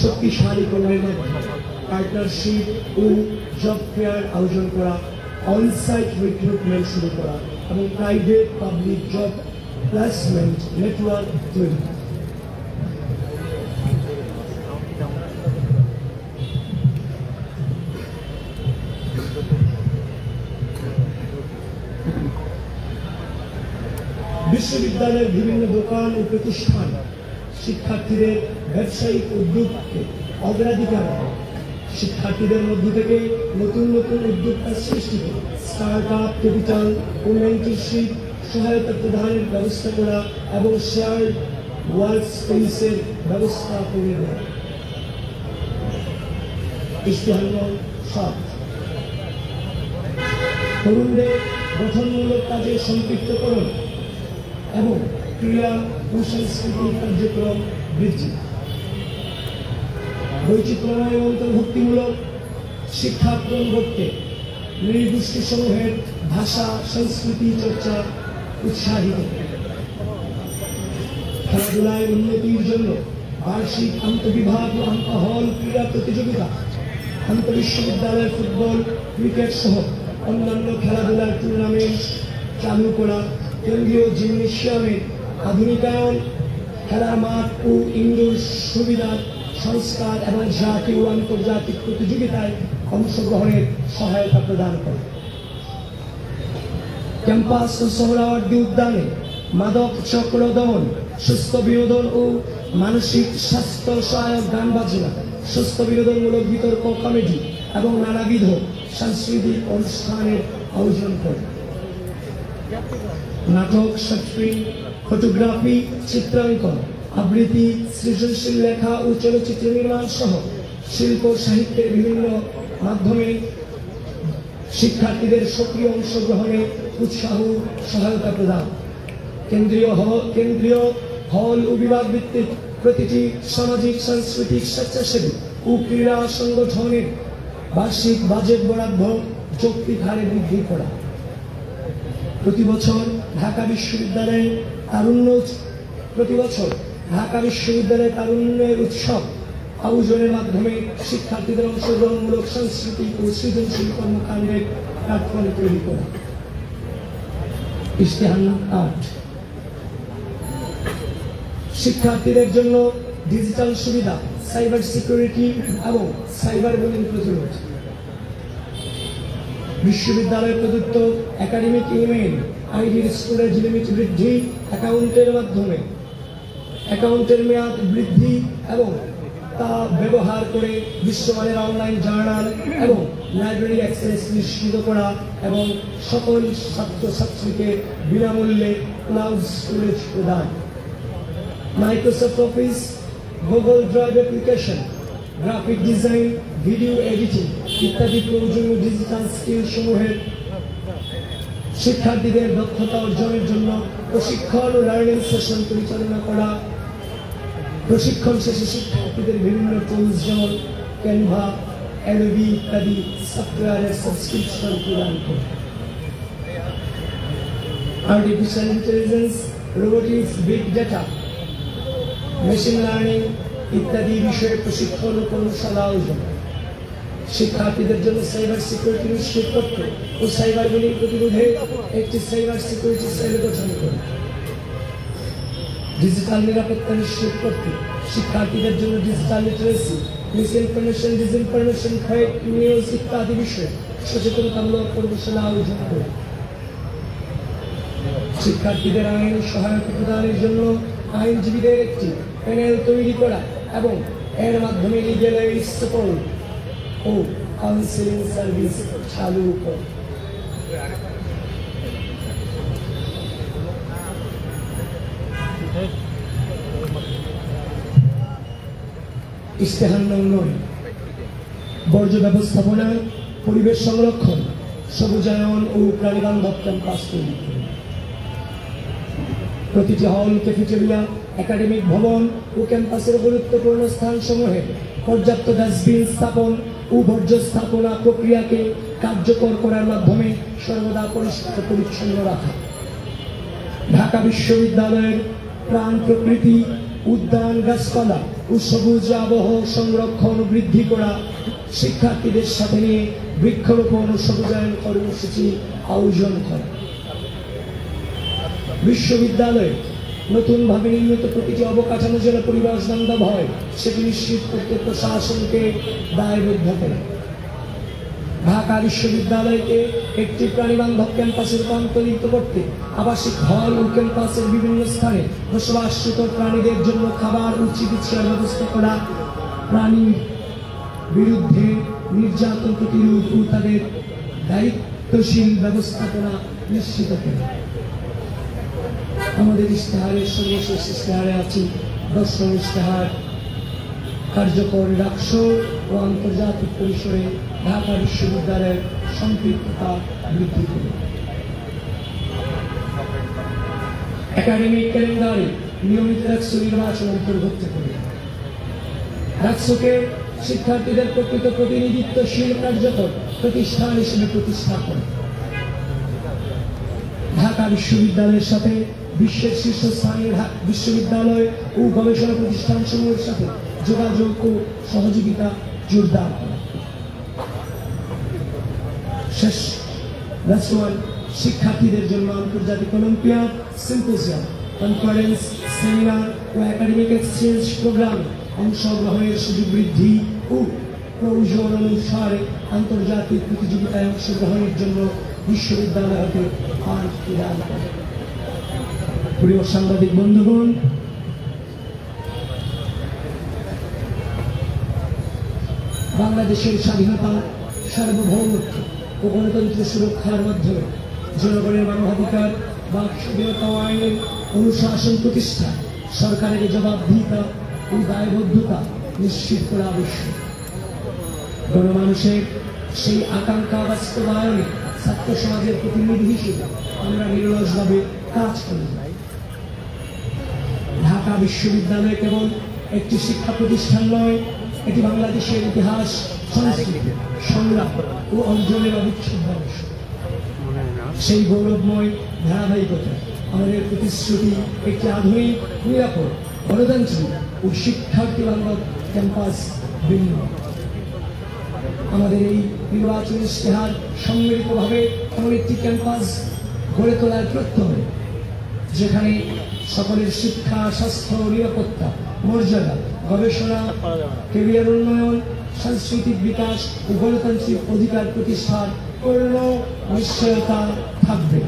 শক্তিশালী করার পার্টনারশিপ ও job fair আয়োজন করা, অনসাইট রিক্রুটমেন্ট শুরু করা এবং private public job placement network তৈরি। বিশ্ববিদ্যালয়ের বিভিন্ন দোকান ও প্রতিষ্ঠান শিক্ষার্থীদের ব্যবসায়িক উদ্যোগকে অগ্রাধিকার দেয়। শিক্ষার্থীদের মধ্য থেকে নতুন নতুন উদ্যোক্তা সৃষ্টি করে স্টার্ট আপ ক্যাপিটাল ও মেন্টরশিপ সহায়তা প্রদানের ব্যবস্থা করা এবং শেয়ার্ড ওয়ার্ক স্পেসের ব্যবস্থা করে দেয়। ইশতেহার 7, তরুণদের গঠনমূলক কাজে সম্পৃক্তকরণ এবং ক্রীড়া ও সাংস্কৃতিক কার্যক্রম বৃদ্ধি। বৈচিত্র্যময় অন্তর্ভুক্তিমূলক শিক্ষাক্রম করতে নৃগোষ্ঠী সমূহের ভাষা সংস্কৃতি চর্চা উৎসাহিত। খেলাধুলায় উন্নতির জন্য বার্ষিক আন্তঃবিভাগ ও আন্তঃহল ক্রীড়া প্রতিযোগিতা, আন্তঃবিশ্ববিদ্যালয় ফুটবল ক্রিকেট সহ অন্যান্য খেলাধুলার টুর্নামেন্ট চালু করা, কেন্দ্রীয় জিমনেশিয়ামের আধুনিকায়ন, খেলার মাঠ ও ইনডোর সুবিধার সংস্কার এবং জাতীয় ও আন্তর্জাতিক প্রতিযোগিতায় অংশগ্রহণের সহায়তা প্রদান করে। ক্যাম্পাস ও সোহরাওয়ার্দী উদ্যানে মাদক চক্র দমন, সুস্থ বিনোদন ও মানসিক স্বাস্থ্য সহায়ক গান বাজনা, সুস্থ বিনোদনমূলক বিতর্ক কমেডি এবং নানাবিধ সাংস্কৃতিক অনুষ্ঠানের আয়োজন করে। নাটক, শর্ট ফিল্ম, ফটোগ্রাফি, চিত্রাঙ্কন, আবৃত্তি, সৃজনশীল লেখা ও চলচ্চিত্র নির্মাণ সহ শিল্প সাহিত্যের বিভিন্ন মাধ্যমে শিক্ষার্থীদের সক্রিয় অংশগ্রহণে উৎসাহ সহায়তা প্রদান। কেন্দ্রীয় হল ও বিভাগ ভিত্তিক প্রতিটি সামাজিক সাংস্কৃতিক স্বেচ্ছাসেবী ও ক্রীড়া সংগঠনের বার্ষিক বাজেট বরাদ্দ যৌক্তিক হারে বৃদ্ধি করা। প্রতি বছর ঢাকা বিশ্ববিদ্যালয়ে তারুণ্যের উৎসব আয়োজনের মাধ্যমে শিক্ষার্থীদের অংশগ্রহণমূলক সাংস্কৃতিক ও সৃজনশীল কর্মকাণ্ডের প্ল্যাটফর্ম তৈরি করা। ইশতেহার 8, শিক্ষার্থীদের জন্য ডিজিটাল সুবিধা, সাইবার সিকিউরিটি এবং সাইবার বুলিং প্রতিরোধ। বিশ্ববিদ্যালয় প্রদত্ত একাডেমিক ইমেইল আইডির স্টোরেজ লিমিট বৃদ্ধি, অ্যাকাউন্টের মেয়াদ বৃদ্ধি এবং তা ব্যবহার করে বিশ্বমানের অনলাইন জার্নাল এবং লাইব্রেরি অ্যাক্সেস নিশ্চিত করা এবং সকল ছাত্রছাত্রীকে বিনামূল্যে ক্লাউড স্টোরেজ প্রদান। Microsoft office, Google drive application, graphic design, video editing ইত্যাদি প্রয়োজনীয় ডিজিটাল স্কিল সমূহের শিক্ষার্থীদের দক্ষতা অর্জনের জন্য প্রশিক্ষণ ও লার্নিং সেশন পরিচালনা করা। প্রশিক্ষণ শেষে শিক্ষার্থীদের বিভিন্ন টুলস যেমন ক্যানভা, অ্যাডোবি ইত্যাদি সফটওয়্যারের সাবস্ক্রিপশন প্রদান করে। Artificial intelligence, robotics, big data, machine learning ইত্যাদি বিষয়ে প্রশিক্ষণ ও কর্মশালা আয়োজন। শিক্ষার্থীদের জন্য সাইবার সিকিউরিটি নিশ্চিত করতে ও সাইবার বুলিং প্রতিরোধে একটি সাইবার সিকিউরিটি সেল গঠন করে। ডিজিটাল নিরাপত্তা নিশ্চিত করতে শিক্ষার্থীদের জন্য digital literacy, misinformation, disinformation, fake news ইত্যাদি বিষয়ে সচেতনতামূলক কর্মশালা আয়োজন করে। শিক্ষার্থীদের আইন সহায়তা প্রদানের জন্য আইনজীবীদের একটি প্যানেল তৈরি করা এবং এর মাধ্যমে লিগ্যাল এইড সাপোর্ট ও কাউন্সেলিং সার্ভিস চালু করে। ইশতেহার 9, বর্জ্য ব্যবস্থাপনা, পরিবেশ সংরক্ষণ, সবুজায়ন ও প্রাণীবান্ধব ক্যাম্পাস তৈরি করে। প্রতিটি হল, ক্যাফেটেরিয়া, একাডেমিক ভবন ও ক্যাম্পাসের গুরুত্বপূর্ণ স্থানসমূহে পর্যাপ্ত ডাস্টবিন স্থাপন ও বর্জ্য স্থাপনা প্রক্রিয়াকে কার্যকর করার মাধ্যমে সর্বদা পরিষ্কার পরিচ্ছন্ন রাখা। ঢাকা বিশ্ববিদ্যালয়ের প্রাণ প্রকৃতি, উদ্যান, গাছপালা ও সবুজ আবহ সংরক্ষণ বৃদ্ধি করা, শিক্ষার্থীদের সাথে নিয়ে বৃক্ষরোপণ ও সবুজায়ন কর্মসূচি আয়োজন করা। বিশ্ববিদ্যালয়ে নতুনভাবে নির্মিত প্রতিটি অবকাঠামো যেন পরিবেশ বান্ধব হয় সেটি নিশ্চিত করতে প্রশাসনকে দায়বদ্ধ করে। ঢাকা বিশ্ববিদ্যালয়কে একটি প্রাণীবান্ধব ক্যাম্পাসে রূপান্তরিত করতে আবাসিক হল ও ক্যাম্পাসের বিভিন্ন স্থানে বসবাসরত প্রাণীদের জন্য খাবার ও চিকিৎসার ব্যবস্থা করা, প্রাণীর বিরুদ্ধে নির্যাতন প্রতিরোধ ও তাদের দায়িত্বশীল ব্যবস্থাপনা নিশ্চিত করে। আমাদের ইশতেহারের সর্বশেষ ইশতেহারে আছে 10 ইশতেহার কার্যকর রাষ্ট্র ও আন্তর্জাতিক পরিসরে ঢাকা বিশ্ববিদ্যালয়ের সম্পৃক্ততা বৃদ্ধি করে। একাডেমিক ক্যালেন্ডারে নিয়মিত রাষ্ট্র নির্বাচন অন্তর্ভুক্ত করে। রাষ্ট্রকে শিক্ষার্থীদের প্রকৃত প্রতিনিধিত্বশীল কার্যকর প্রতিষ্ঠান হিসেবে প্রতিষ্ঠা করে। ঢাকা বিশ্ববিদ্যালয়ের সাথে বিশ্বের শীর্ষস্থানীয় বিশ্ববিদ্যালয় ও গবেষণা প্রতিষ্ঠানসমূহের সাথে যোগাযোগ ও সহযোগিতা জোরদার করা। শেষ শিক্ষার্থীদের জন্য আন্তর্জাতিক অলিম্পিয়াড, সিম্পোজিয়াম, কনফারেন্স, সেমিনার ও একাডেমিক এক্সচেঞ্জ প্রোগ্রামে অংশগ্রহণের সুযোগ বৃদ্ধি ও প্রয়োজন অনুসারে আন্তর্জাতিক প্রতিযোগিতায় অংশগ্রহণের জন্য বিশ্ববিদ্যালয় হতে আর্ট প্রদান করে। প্রিয় সাংবাদিক বন্ধুগণ, বাংলাদেশের স্বাধীনতা, সার্বভৌমত্ব ও গণতন্ত্র সুরক্ষার মাধ্যমে জনগণের মানবাধিকার, বাক স্বাধীনতা ও আইনের অনুশাসন প্রতিষ্ঠা, সরকারের জবাবদিহিতা ও দায়বদ্ধতা নিশ্চিত করা আবশ্যক। গণমানুষের সেই আকাঙ্ক্ষা বাস্তবায়নে ছাত্র সমাজের প্রতিনিধি হিসেবে আমরা নিরলসভাবে কাজ করি। ঢাকা বিশ্ববিদ্যালয় কেবল একটি শিক্ষা প্রতিষ্ঠান নয়, এটি বাংলাদেশের ইতিহাস, সংস্কৃতি, সংগ্রাম ও অর্জনের অবিচ্ছেদ্য অংশ। সেই গৌরবময় ধারাবাহিকতা আমাদের প্রতিশ্রুতি একটি আধুনিক, নিরাপদ, গণতান্ত্রিক ও শিক্ষার্থী বান্ধব ক্যাম্পাস ভিন্ন। আমাদের এই নির্বাচনী ইশতেহার সম্মিলিতভাবে এমন একটি ক্যাম্পাস গড়ে তোলার প্রত্যয়, যেখানে সকলের শিক্ষা, স্বাস্থ্য, নিরাপত্তা, মর্যাদা, গবেষণা, ক্যারিয়ার উন্নয়ন, সাংস্কৃতিক বিকাশ ও গণতান্ত্রিক অধিকার প্রতিষ্ঠার পূর্ণ নিশ্চয়তা থাকবে।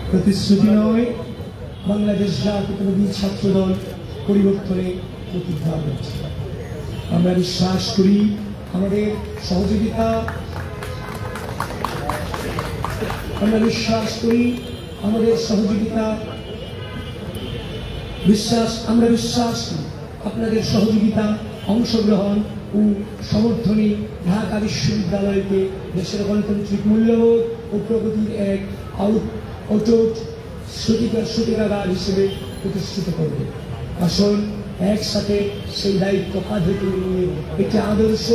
প্রতিশ্রুতি নয়, বাংলাদেশ জাতীয়তাবাদী ছাত্রদল পরিবর্তনে প্রতিজ্ঞা করছে। আমরা বিশ্বাস করি আমাদের সহযোগিতা, আমরা বিশ্বাস করি আমাদের সহযোগিতা, আমরা বিশ্বাস করি আপনাদের সহযোগিতা, অংশগ্রহণ ও সমর্থনে ঢাকা বিশ্ববিদ্যালয়কে দেশের গণতান্ত্রিক মূল্যবোধ ও প্রগতির এক অটুট সূতিকাগার হিসেবে প্রতিষ্ঠিত করবে। আসুন একসাথে সেই দায়িত্ব কাঁধে তুলে নিয়ে একটি আদর্শ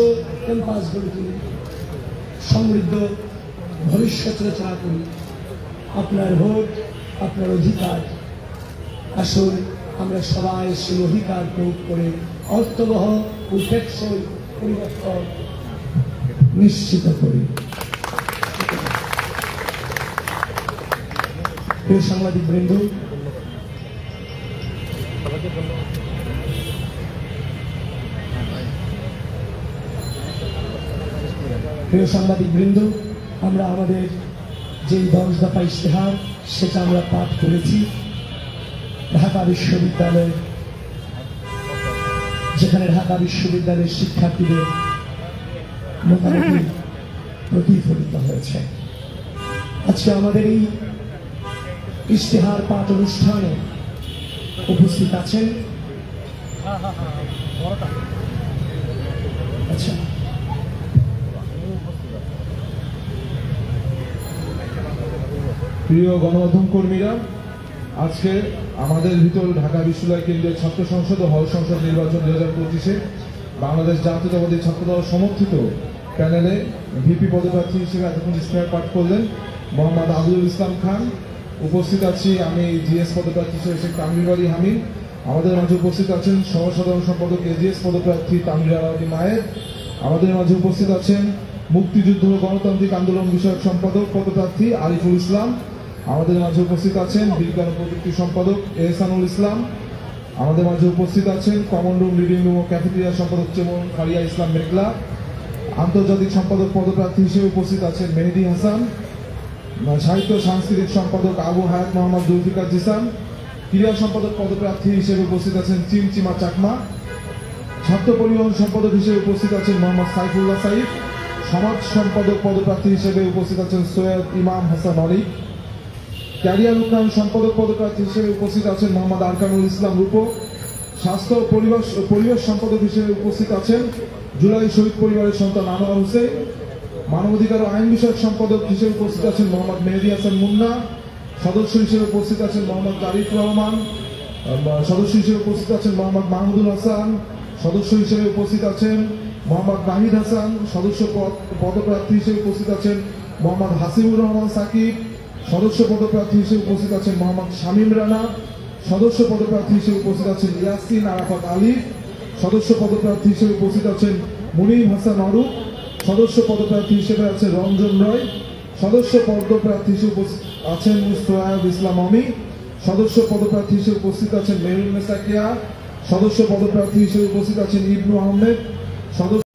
ক্যাম্পাস গড়ে তুলে সমৃদ্ধ ভবিষ্যৎ রচনা করি। আপনার ভোট, আপনার অধিকার। আসুন আমরা সবাই সেই অধিকার প্রয়োগ করে অর্থবহ ও টেকসই পরিবর্তন নিশ্চিত করি। প্রিয় সাংবাদিক বৃন্দ, আমরা আমাদের যে 10 দফা ইশতেহার সেটা আমরা পাঠ করেছি। ঢাকা বিশ্ববিদ্যালয়, যেখানে ঢাকা বিশ্ববিদ্যালয়ের শিক্ষার্থীদের মতামত প্রতিফলিত হয়েছে। আজকে আমাদের এই ইশতেহার পাঠ অনুষ্ঠানে উপস্থিত আছেন আচ্ছা প্রিয় গণমাধ্যম কর্মীরা, আজকে আমাদের ভিতর ঢাকা বিশ্ববিদ্যালয় কেন্দ্রীয় ছাত্র সংসদ ও হল সংসদ নির্বাচন 2025-এ বাংলাদেশ জাতীয়তাবাদী ছাত্রদল সমর্থিত প্যানেলে ভিপি পদপ্রার্থী হিসেবে এতক্ষণ ইশতেহার পাঠ করলেন মোহাম্মদ আবুল ইসলাম খান, উপস্থিত আছি আমি জিএস পদপ্রার্থী হিসেবে শেখ তানভীর আলী হামিদ। আমাদের মাঝে উপস্থিত আছেন সহসাধারণ সম্পাদক এজিএস পদপ্রার্থী তানভীর আলী মায়ের। আমাদের মাঝে উপস্থিত আছেন মুক্তিযুদ্ধ ও গণতান্ত্রিক আন্দোলন বিষয়ক সম্পাদক পদপ্রার্থী আরিফুল ইসলাম। আমাদের মাঝে উপস্থিত আছেন বিজ্ঞান ও প্রযুক্তি সম্পাদক এহসানুল ইসলাম। আমাদের মাঝে উপস্থিত আছেন কমন রুম, লিভিং রুম ও ক্যাফেটেরিয়া সম্পাদক চেমন ফারিয়া ইসলাম মেঘলা। আন্তর্জাতিক সম্পাদক পদপ্রার্থী হিসেবে উপস্থিত আছেন মেহেদি হাসান। সাহিত্য সাংস্কৃতিক সম্পাদক আবু হায়াত মোহাম্মদ জুলফিকার জিসান। ক্রীড়া সম্পাদক পদপ্রার্থী হিসেবে উপস্থিত আছেন চিমচিমা চাকমা। ছাত্র পরিবহন সম্পাদক হিসেবে উপস্থিত আছেন মোহাম্মদ সাইফুল্লাহ সাইফ। সমাজ সম্পাদক পদপ্রার্থী হিসেবে উপস্থিত আছেন সৈয়দ ইমাম হাসান অলি। ক্যারিয়ার উন্নয়ন সম্পাদক পদপ্রার্থী হিসেবে উপস্থিত আছেন মোহাম্মদ আরকানুল ইসলাম রূপক। স্বাস্থ্য ও পরিবেশ সম্পাদক হিসেবে উপস্থিত আছেন জুলাই শহীদ পরিবারের সন্তান আনোয়ার হোসেন। মানবাধিকার ও আইন বিষয়ক সম্পাদক হিসেবে উপস্থিত আছেন মোহাম্মদ মেহেদি হাসান মুন্না। সদস্য হিসেবে উপস্থিত আছেন মোহাম্মদ তারিক রহমান। সদস্য হিসেবে উপস্থিত আছেন মোহাম্মদ মাহমুদুল হাসান। সদস্য হিসেবে উপস্থিত আছেন মোহাম্মদ নাহিদ হাসান। সদস্য পদপ্রার্থী হিসেবে উপস্থিত আছেন মোহাম্মদ হাসিবুর রহমান সাকিব। সদস্য পদপ্রার্থী হিসেবে উপস্থিত আছেন মোহাম্মদ শামীম রানা। সদস্য পদপ্রার্থী হিসেবে উপস্থিত আছেন ইয়াসিন আরাফাত আলী। সদস্য পদপ্রার্থী হিসেবে উপস্থিত আছেন মুনিম হাসান অরূপ। সদস্য পদপ্রার্থী হিসেবে আছেন রঞ্জন রয়। সদস্য পদপ্রার্থী হিসেবে উপস্থিত আছেন মুস্তফায়ুব ইসলাম অমি। সদস্য পদপ্রার্থী হিসেবে উপস্থিত আছেন মেহরুন নেসা কেয়া। সদস্য পদপ্রার্থী হিসেবে উপস্থিত আছেন ইবনু আহমেদ। সদস্য